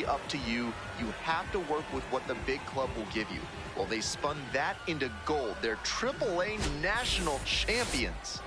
up to you. You have to work with what the big club will give you. Well, they spun that into gold. They're AAA national champions.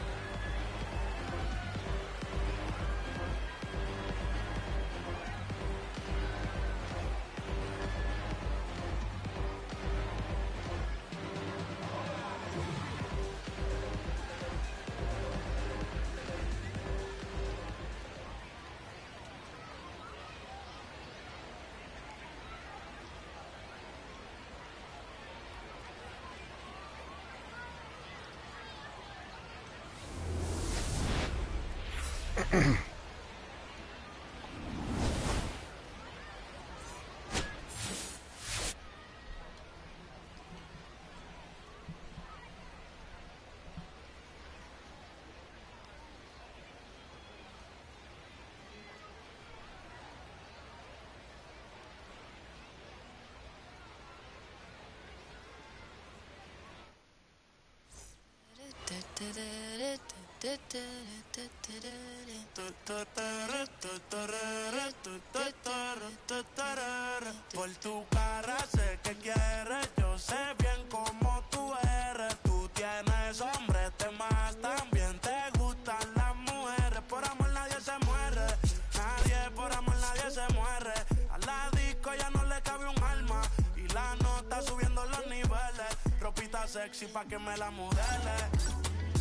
Por tu cara sé que quieres, yo sé bien cómo tú eres. Tú tienes hombre, te más también te gustan las mujeres. Por amor nadie se muere, nadie por amor nadie se muere. A la disco ya no le cabe un alma y la nota subiendo los niveles. Ropita sexy pa' que me la modele.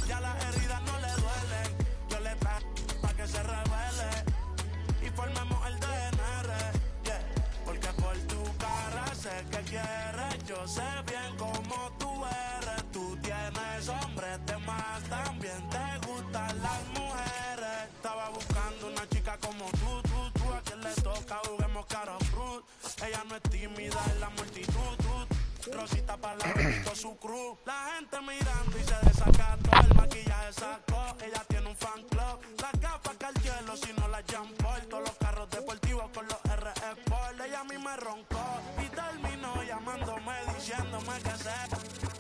Ya las heridas no le duelen, yo le traigo pa' que se revele y formemos el DNR, yeah. Porque por tu cara sé que quieres, yo sé bien cómo tú eres. Tú tienes hombre, te más también te gustan las mujeres. Estaba buscando una chica como tú, a quien le toca juguemos cara fruit. Ella no es tímida en la multitud, Rosita para la con su cruz. La gente mirando y se desacató. El maquillaje sacó, ella tiene un fan club. Las gafas que al cielo, si no las Jean Paul. Todos los carros deportivos con los RE Sport. Ella a mí me roncó y terminó llamándome, diciéndome que se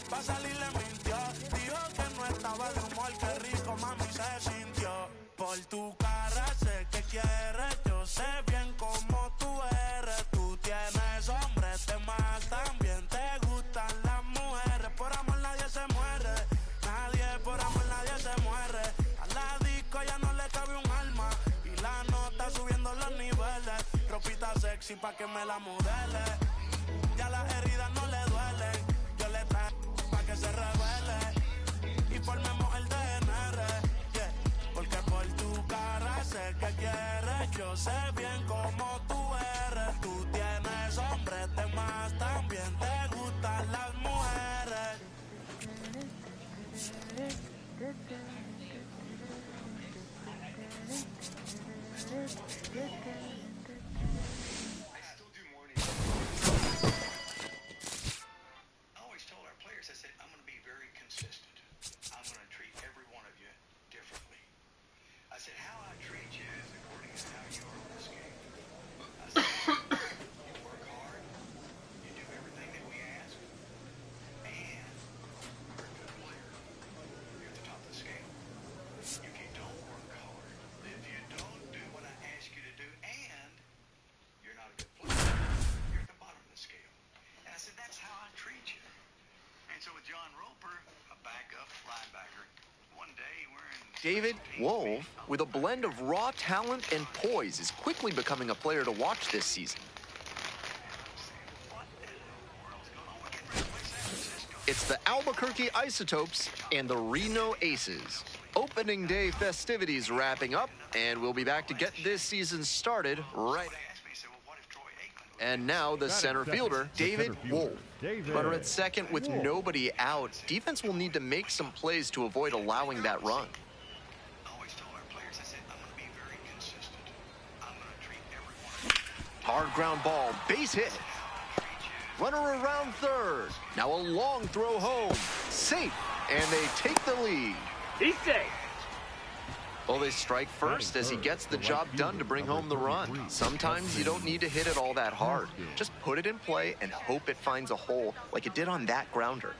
pa' salir le mintió. Dijo que no estaba de humor, que rico mami se sintió. Por tu cara sé que quieres, yo sé bien cómo tú eres. Tú tienes hombre, te más también te gustan las mujeres. Por amor nadie se muere, nadie por amor nadie se muere. A la disco ya no le cabe un alma y la nota subiendo los niveles. Ropita sexy pa' que me la modele. Ya las heridas no le duelen, yo le traigo pa' que se revele y formemos el DNR, yeah. Porque por tu cara sé que quieres, yo sé bien cómo tú eres. Tú tienes hombre, te más también te gustan las mujeres. I said, I'm going to be very consistent. I'm going to treat every one of you differently. I said, how I treat you is according to how you are in this game. I said, you work hard, you do everything that we ask, and you're a good player. You're at the top of the scale. If you don't work hard, if you don't do what I ask you to do, and you're not a good player, you're at the bottom of the scale. And I said, that's how I treat you. And so with John Roper, a backup linebacker, one day we're in... David Wolf, with a blend of raw talent and poise, is quickly becoming a player to watch this season. It's the Albuquerque Isotopes and the Reno Aces. Opening day festivities wrapping up, and we'll be back to get this season started right. And now the center fielder, David Wolf. Runner at second with nobody out. Defense will need to make some plays to avoid allowing that run. Hard ground ball, base hit. Runner around third. Now a long throw home. Safe, and they take the lead. He's safe. Well, they strike first as he gets the job done to bring home the run. Sometimes you don't need to hit it all that hard. Just put it in play and hope it finds a hole like it did on that grounder.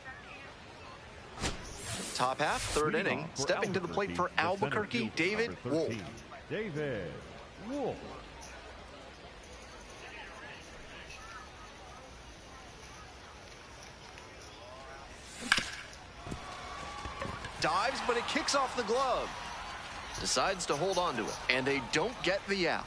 Top half, third inning. Stepping to the plate for Albuquerque, David Wolf. David Wolf. Dives, but it kicks off the glove. Decides to hold on to it, and they don't get the out.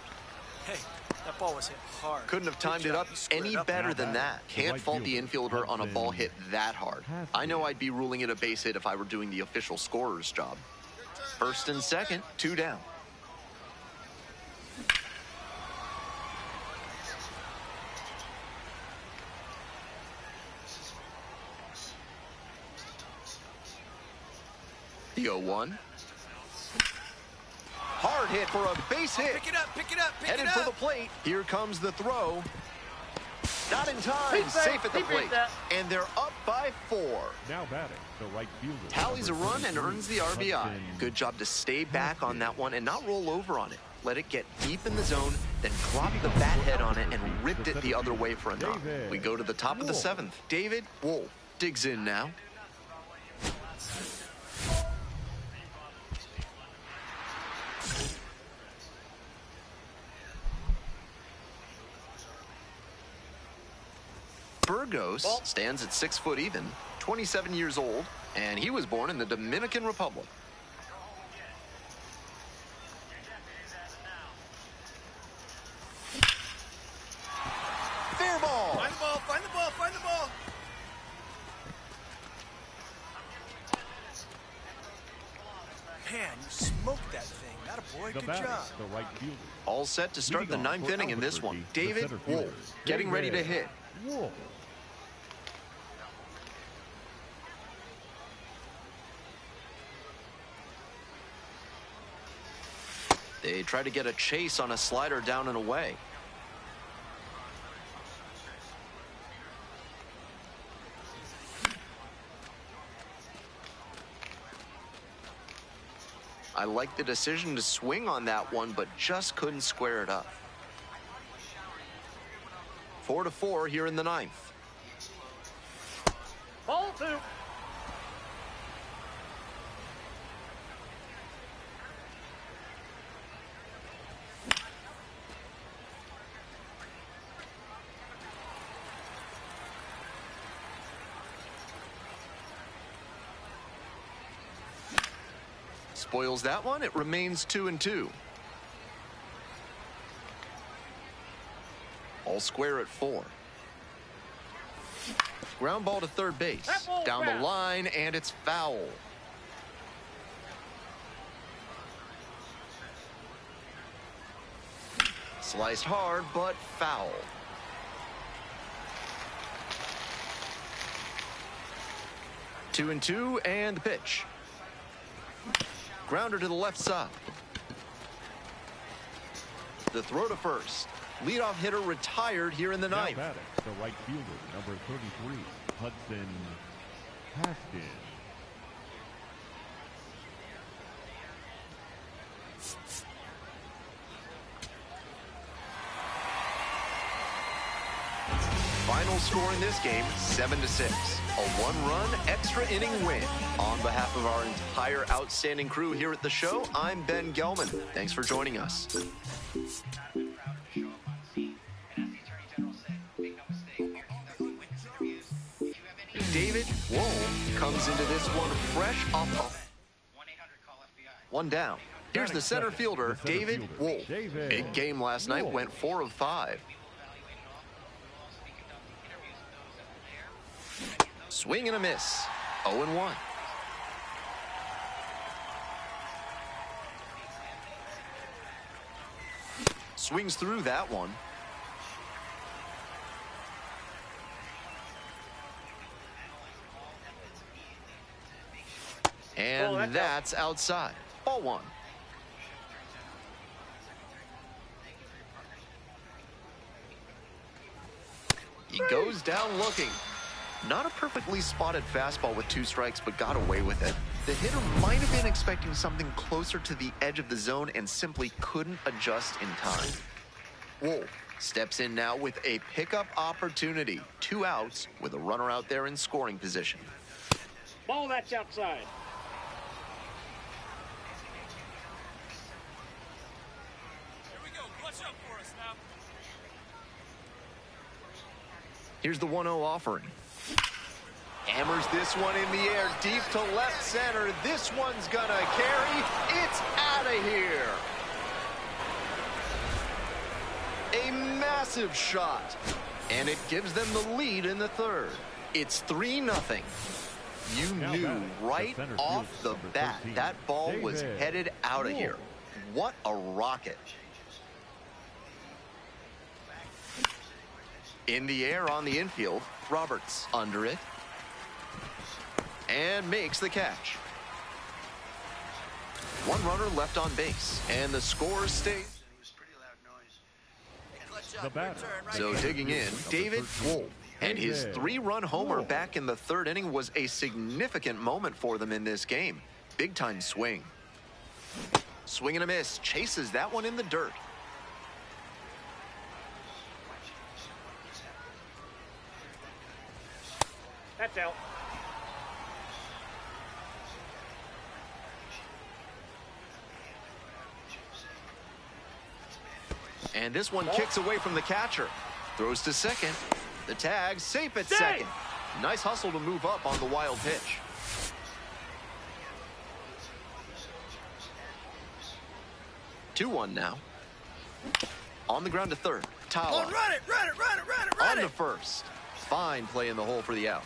Hey, that ball was hit hard. Couldn't have timed it up any better than that. Can't fault the infielder on a ball hit that hard. I know I'd be ruling it a base hit if I were doing the official scorer's job. First and second, 2 down. The 0-1. Hard hit for a base hit. Pick it up, pick it up, pick Headed it up. for the plate. Here comes the throw. Not in time. Safe at the plate. And they're up by 4. Now batting, the right fielder. Tallies a run and earns the RBI. Good job to stay back on that one and not roll over on it. Let it get deep in the zone, then drop the bat head on it and ripped it the other way for a knock. We go to the top of the 7th. David Wolf digs in now. Burgos stands at 6 foot even, 27 years old, and he was born in the Dominican Republic. Fair ball. Find the ball, find the ball, find the ball. Man, you smoked that thing. Not a boy. Good job. The right fielder. All set to start the 9th inning in this one. David Wolf getting ready to hit. Wolf. They try to get a chase on a slider down and away. I like the decision to swing on that one, but just couldn't square it up. 4-4 here in the 9th. Ball 2. Spoils that one. It remains 2-2. All square at 4. Ground ball to third base. Down the line, and it's foul. Sliced hard, but foul. Two and two, and the pitch. Grounder to the left side. The throw to first. Leadoff hitter retired here in the 9th. Batting, the right fielder, number 33, Hudson Haskins. Final score in this game, 7-6. A 1-run extra inning win. On behalf of our entire outstanding crew here at the show, I'm Ben Gelman. Thanks for joining us. David Wolf comes into this one fresh off one down. Here's the center fielder, David Wolf. Big game last night, went 4 of 5. Swing and a miss. 0-1. Swings through that one. And that's outside. Ball 1. He goes down looking. Not a perfectly spotted fastball with 2 strikes, but got away with it. The hitter might have been expecting something closer to the edge of the zone and simply couldn't adjust in time. Wolf steps in now with a pickup opportunity. 2 outs with a runner out there in scoring position. Ball that's outside. Here's the 1-0 offering. Hammers this one in the air, deep to left center. This one's gonna carry. It's out of here. A massive shot. And it gives them the lead in the third. It's 3-0. You knew right off the bat that ball was headed out of here. What a rocket. In the air on the infield, Roberts under it. And makes the catch. One runner left on base. And the score stays. The batter. So digging in, David Wolf. And his 3-run homer back in the third inning was a significant moment for them in this game. Big-time swing. Swing and a miss. Chases that one in the dirt. That's out. And this one kicks away from the catcher. Throws to second. The tag safe at second. Nice hustle to move up on the wild pitch. Two 2-1 now. On the ground to third. Tawa. Run it! On to first. Fine play in the hole for the out.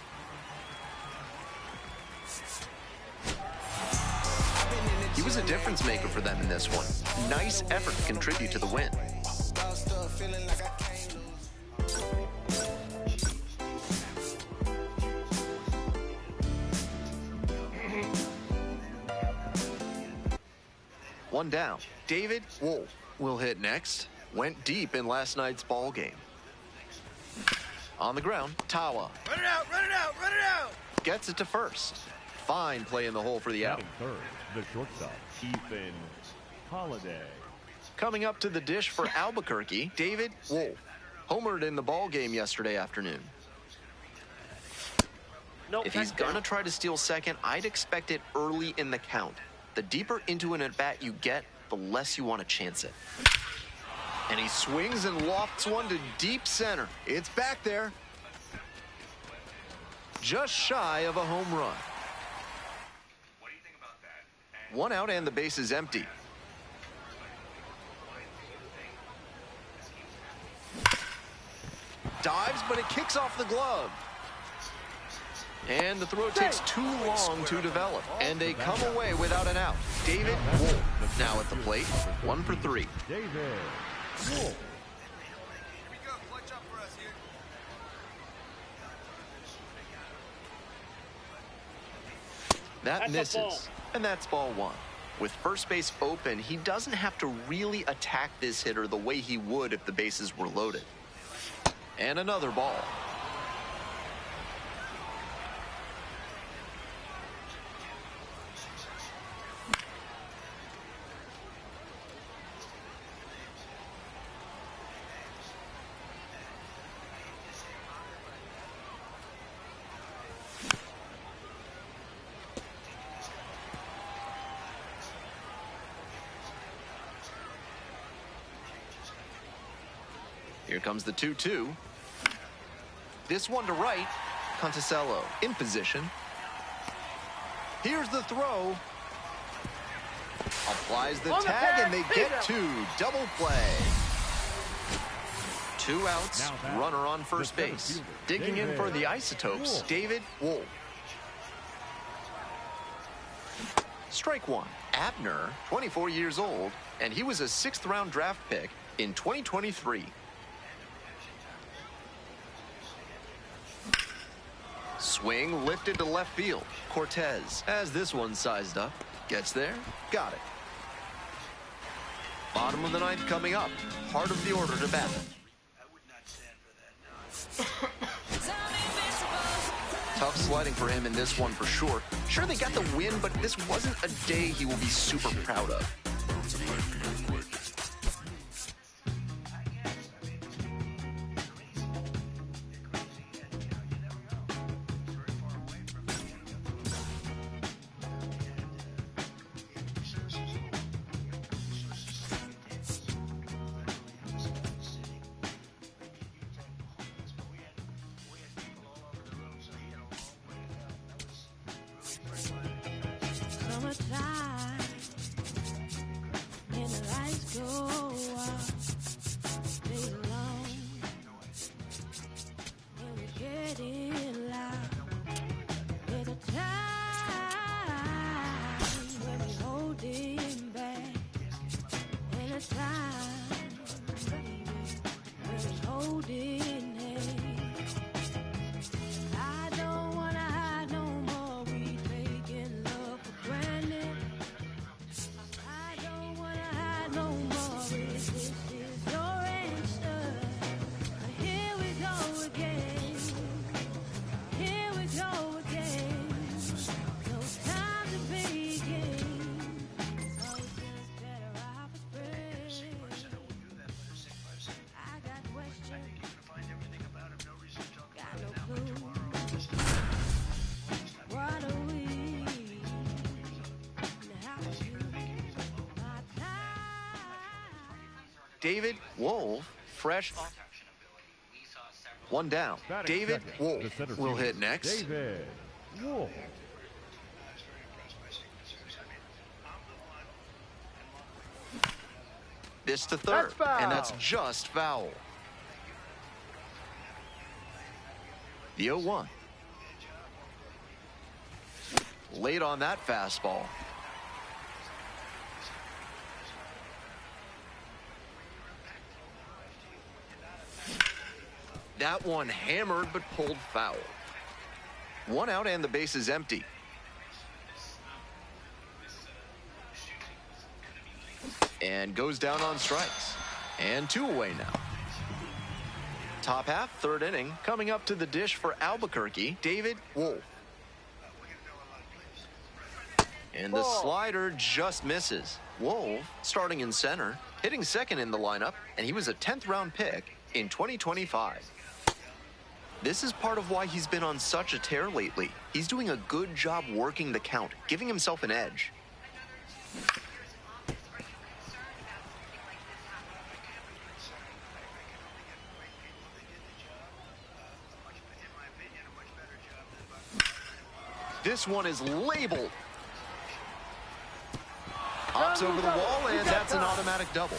He was a difference maker for them in this one. Nice effort to contribute to the win. One down. David Wolf will hit next. Went deep in last night's ball game. On the ground, Tawa. Run it out! Gets it to first. Fine play in the hole for the out. Batting third, the shortstop, Ethan Holiday. Coming up to the dish for Albuquerque, David Wolf. Homered in the ball game yesterday afternoon. Nope, If he's that's down. gonna try to steal second, I'd expect it early in the count. The deeper into an at-bat you get, the less you want to chance it. And he swings and lofts one to deep center. It's back there. Just shy of a home run. What do you think about that? One out and the base is empty. Dives, but it kicks off the glove. And the throw takes too long to develop. And they come away without an out. David Wolf now at the plate. 1 for 3. David Wolf. That That's a misses. ball. And that's ball one. With first base open, he doesn't have to really attack this hitter the way he would if the bases were loaded. And another ball. Here comes the 2-2. This one to right. Conticello in position. Here's the throw. Applies the On the tag, and tag, they he's get out. 2. Double play. 2 outs. Now back, Runner on first the center base. fielder, Digging in David for the Isotopes, Wolf. David Wolf. Strike one. Abner, 24 years old, and he was a 6th-round draft pick in 2023. Swing lifted to left field. Cortez has this one sized up. Gets there. Got it. Bottom of the ninth coming up. Part of the order to bat. I would not stand for that. Tough sledding for him in this one for sure. Sure, they got the win, but this wasn't a day he will be super proud of. summertime, and the lights go out, stay long, and we're getting loud. There's a time when we hold it back, and a time, baby, when we hold it. David Wolf, fresh off. One down. David Wolf will hit next. David Wolf. This to third, and that's just foul. The 0-1. Late on that fastball. That one hammered but pulled foul. One out and the base is empty. And goes down on strikes. And 2 away now. Top half, third inning. Coming up to the dish for Albuquerque, David Wolf. And the slider just misses. Wolf starting in center, hitting second in the lineup, and he was a 10th round pick in 2025. This is part of why he's been on such a tear lately. He's doing a good job working the count, giving himself an edge. This one is labeled. Hops over the wall, and that's an automatic double.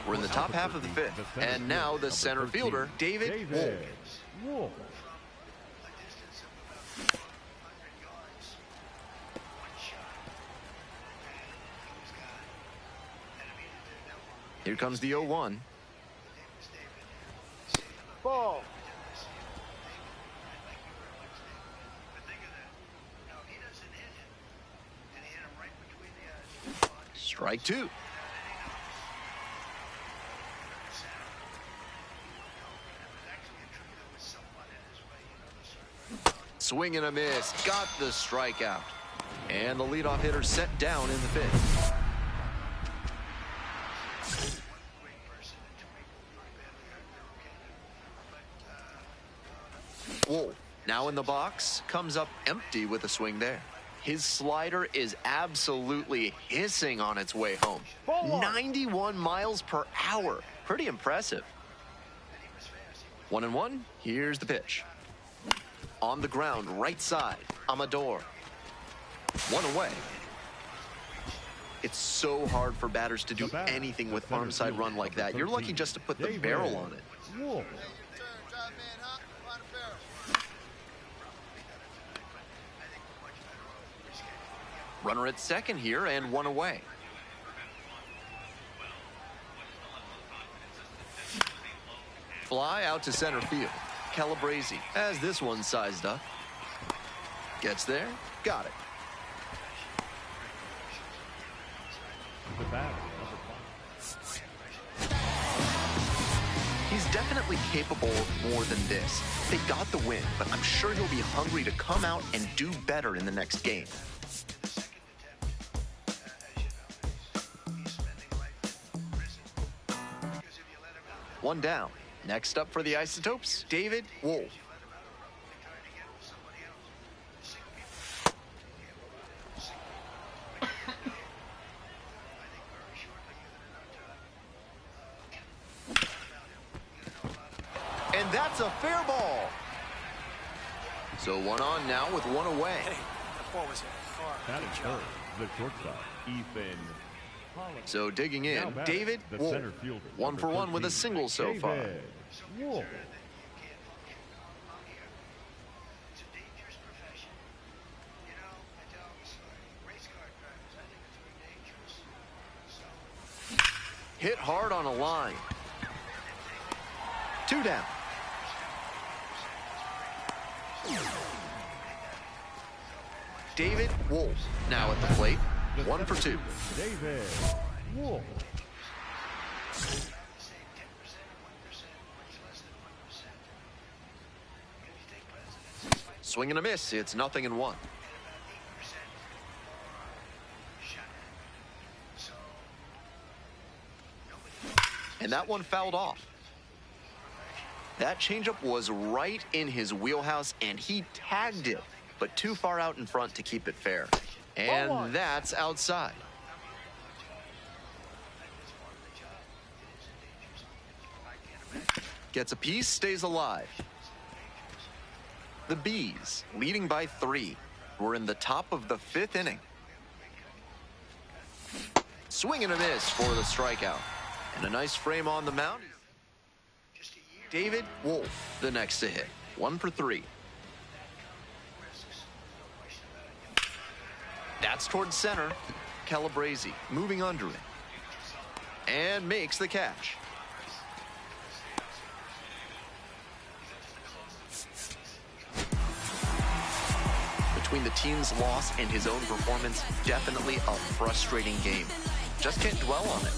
We're in the top half of the fifth. And now the center fielder, David Wolf. Here comes the 0-1. Ball. Strike 2. Swing and a miss. Got the strikeout. And the leadoff hitter set down in the fifth. Wolf, now in the box, comes up empty with a swing there. His slider is absolutely hissing on its way home. 91 miles per hour. Pretty impressive. 1-1. Here's the pitch. On the ground, right side. Amador. 1 away. It's so hard for batters to do anything with arm side run like that. You're lucky just to put the barrel on it. Runner at second here and 1 away. Fly out to center field. Calabrese has this one sized up. Gets there. Got it. He's definitely capable of more than this. They got the win, but I'm sure he'll be hungry to come out and do better in the next game. One down. Next up for the Isotopes, David Wolf. And that's a fair ball. So 1 on now with 1 away. Hey, that ball was hit hard. That is third. the shortstop, Ethan. So digging in, Now batting, David the Wolf. center fielder, 1 for 1 with a 13, single so far. David Wolf. It's a dangerous profession. You know, I tell race car drivers, I think it's very dangerous. So, Hit hard on a line. 2 down. David Wolf now at the plate. The 1 for 2. center fielder, David Wolf. I would say 10%, 1%, much less than 1%. If you take presidents, it's Swing and a miss. It's 0-1. about 8% are shot at. So, nobody. And that one fouled off. That changeup was right in his wheelhouse, and he tagged it, but too far out in front to keep it fair. And that's outside. Gets a piece, stays alive. The Bees, leading by 3. We're in the top of the 5th inning. Swing and a miss for the strikeout. And a nice frame on the mound. David Wolf, the next to hit. 1 for 3. That's towards center. Calabrese moving under it. And makes the catch. Between the team's loss and his own performance, definitely a frustrating game. Just can't dwell on it.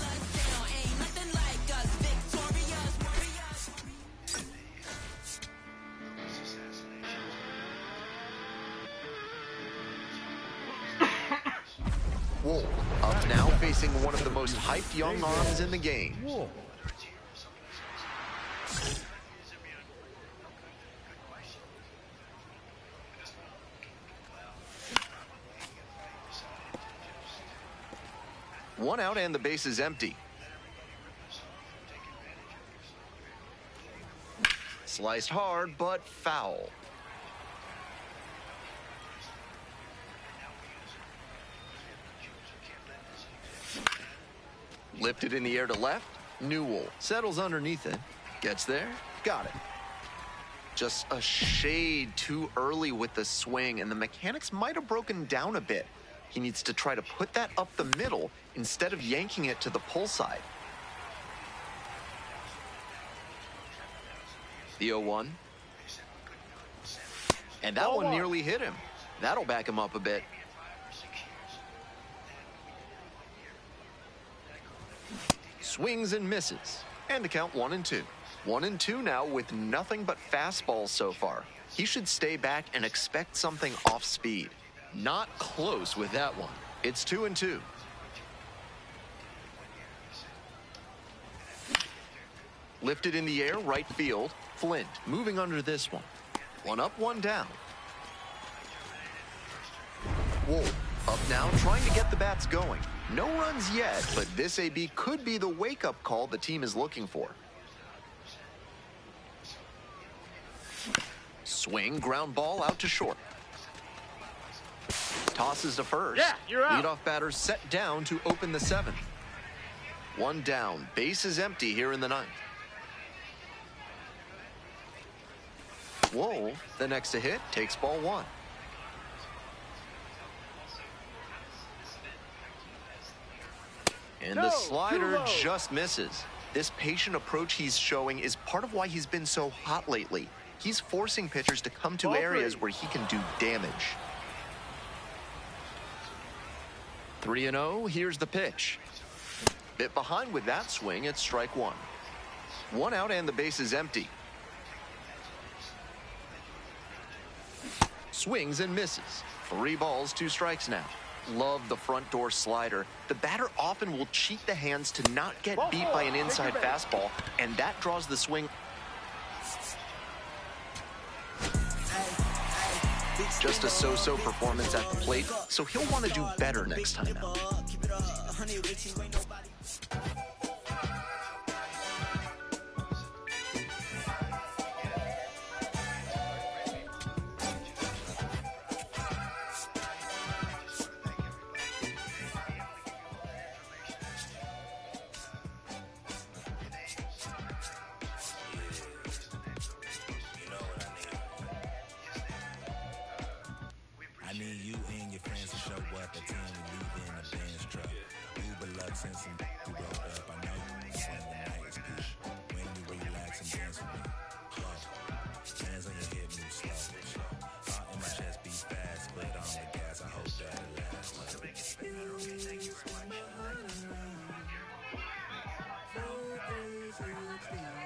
Wolf up now, facing one of the most hyped young arms in the game. Wolf. One out and the base is empty. Sliced hard, but foul. Lifted in the air to left. Newell settles underneath it. Gets there. Got it. Just a shade too early with the swing, and the mechanics might have broken down a bit. He needs to try to put that up the middle instead of yanking it to the pull side. The 0-1. And that one nearly hit him. That'll back him up a bit. Swings and misses. And the count 1-2. 1-2 now with nothing but fastballs so far. He should stay back and expect something off speed. Not close with that one. It's 2-2. Lifted in the air, right field. Flint moving under this one. 1 up, 1 down. Wolf up now, trying to get the bats going. No runs yet, but this AB could be the wake-up call the team is looking for. Swing, ground ball out to short. Tosses to first. Yeah, you're out. Leadoff batter set down to open the 7th. 1 down. Base is empty here in the 9th. Wolf, the next to hit, takes ball 1. And the slider just misses. This patient approach he's showing is part of why he's been so hot lately. He's forcing pitchers to come to areas where he can do damage. 3-0, here's the pitch. Bit behind with that swing, it's strike 1. 1 out and the base is empty. Swings and misses. 3 balls, 2 strikes now. Love the front door slider. The batter often will cheat the hands to not get beat by an inside fastball, and that draws the swing. Just a so-so performance at the plate, so he'll want to do better next time out. 16.